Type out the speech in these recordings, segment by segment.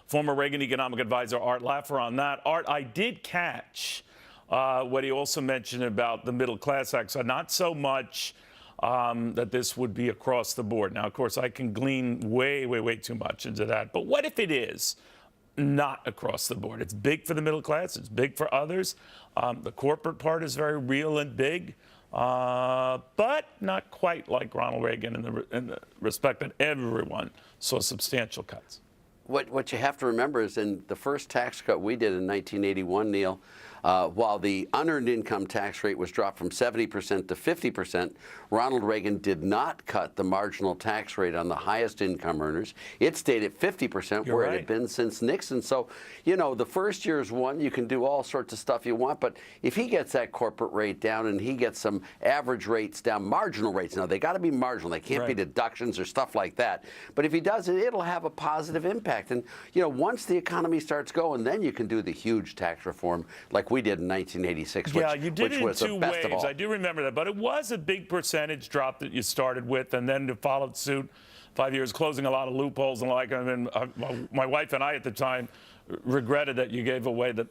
former Reagan economic advisor Art Laffer on that. Art, I did catch what he also mentioned about the Middle Class Act. So not so much that this would be across the board. Now, of course, I can glean way too much into that. But what if it is not across the board? It's big for the middle class. It's big for others. The corporate part is very real and big, but not quite like Ronald Reagan in the respect that everyone saw substantial cuts. What you have to remember is in the first tax cut we did in 1981, Neil, while the unearned income tax rate was dropped from 70% to 50%, Ronald Reagan did not cut the marginal tax rate on the highest income earners. It stayed at 50%, where it had been since Nixon. So, you know, the first year's one, you can do all sorts of stuff you want, but if he gets that corporate rate down and he gets some average rates down, marginal rates, now they got to be marginal. They can't be deductions or stuff like that. But if he does it, it'll have a positive impact. And, you know, once the economy starts going, then you can do the huge tax reform like we did in 1986, yeah, you did which it was in two the best waves. of all. I do remember that, but it was a big percentage drop that you started with, and then it followed suit 5 years, closing a lot of loopholes and like. I mean, my wife and I at the time regretted that you gave away the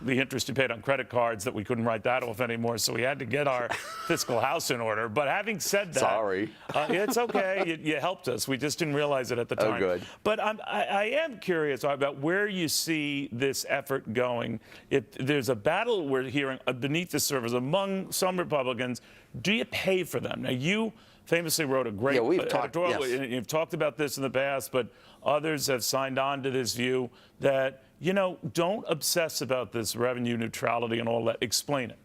interest you paid on credit cards, that we couldn't write that off anymore, so we had to get our fiscal house in order. But having said that, sorry, it's okay. You helped us. We just didn't realize it at the time. Oh, good. But I am curious about where you see this effort going. If there's a battle we're hearing beneath the surface among some Republicans, do you pay for them? Now, you famously wrote a great editorial. You've talked about this in the past, but others have signed on to this view that, you know, don't obsess about this revenue neutrality and all that. Explain it.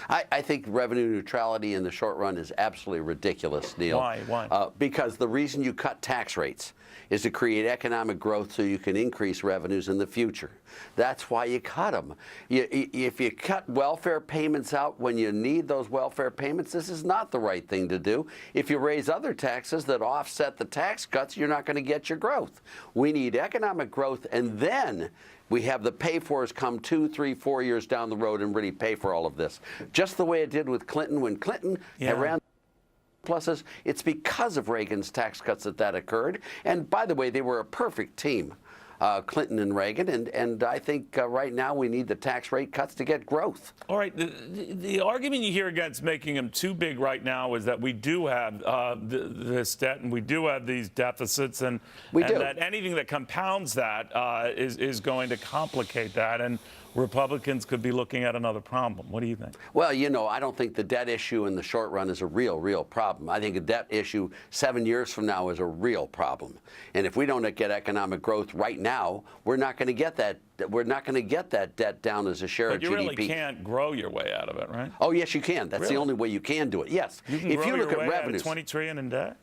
I think revenue neutrality in the short run is absolutely ridiculous, Neil. Why? Because the reason you cut tax rates is to create economic growth so you can increase revenues in the future. That's why you cut them. If you cut welfare payments out when you need those welfare payments, this is not the right thing to do. If you raise other taxes that offset the tax cuts, you're not going to get your growth. We need economic growth, and then we have the pay-fors come 2, 3, 4 years down the road and really pay for all of this. Just the way it did with Clinton when Clinton ran pluses. It's because of Reagan's tax cuts that occurred. And by the way, they were a perfect team, Clinton and Reagan. And I think right now we need the tax rate cuts to get growth. All right. The argument you hear against making them too big right now is that we do have this debt and we do have these deficits, and that anything that compounds that is going to complicate that. And Republicans could be looking at another problem. What do you think? Well, you know, I don't think the debt issue in the short run is a real problem. I think a debt issue 7 years from now is a real problem. And if we don't get economic growth right now, we're not going to get that. We're not going to get that debt down as a share of GDP. But you really can't grow your way out of it, right? Oh, yes, you can. That's the only way you can do it. Yes. You can grow your way out of $20 trillion in debt?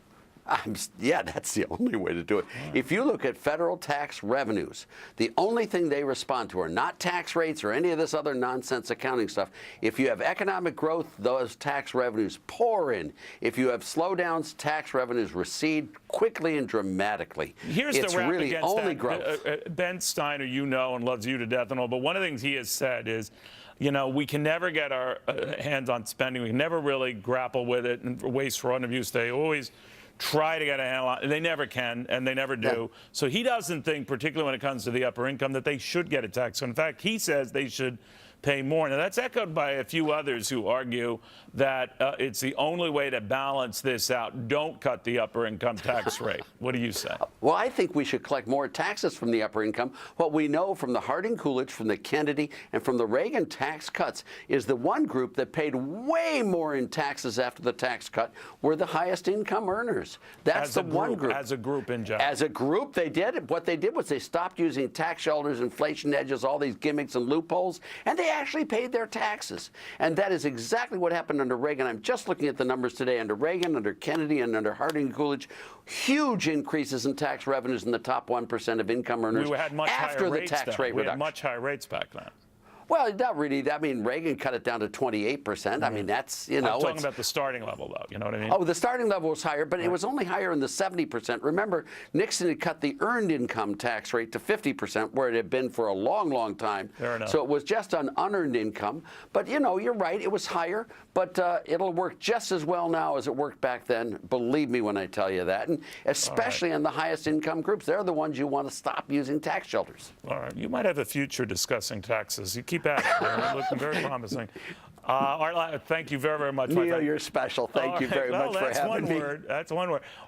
Yeah, that's the only way to do it. If you look at federal tax revenues, the only thing they respond to are not tax rates or any of this other nonsense accounting stuff. If you have economic growth, those tax revenues pour in. If you have slowdowns, tax revenues recede quickly and dramatically. Here's it's the rap really against only that. growth. Ben Steiner, you know, and loves you to death and all, but one of the things he has said is, you know, we can never get our hands on spending. We can never really grapple with it, and waste, fraud, and abuse. They always try to get a handle on it. They never can, and they never do. So he doesn't think, particularly when it comes to the upper income, that they should get a tax. So in fact, he says they should pay more. Now, that's echoed by a few others who argue that it's the only way to balance this out. Don't cut the upper income tax rate. What do you say? Well, I think we should collect more taxes from the upper income. What we know from the Harding-Coolidge, from the Kennedy, and from the Reagan tax cuts is the one group that paid way more in taxes after the tax cut were the highest income earners. That's the one group. As a group in general. As a group, they did it. What they did was they stopped using tax shelters, inflation hedges, all these gimmicks and loopholes, and they actually paid their taxes. And that is exactly what happened under Reagan. I'm just looking at the numbers today under Reagan, under Kennedy, and under Harding-Coolidge. Huge increases in tax revenues in the top 1% of income earners We had much after higher the rates tax then. rate We reduction. had much higher rates back then. Well, not really. I mean, Reagan cut it down to 28%. I mean, that's, you know. I'm talking about the starting level, though. You know what I mean? Oh, the starting level was higher, but it was only higher in the 70%. Remember, Nixon had cut the earned income tax rate to 50%, where it had been for a long, long time. Fair enough. So it was just on unearned income. But, you know, you're right. It was higher, but it'll work just as well now as it worked back then. Believe me when I tell you that. And especially in the highest income groups. They're the ones you want to stop using tax shelters. All right. You might have a future discussing taxes. You keep at it. They're looking very promising. Art, thank you very, very much. Neil, you're special. Thank you very much for having me. That's one word.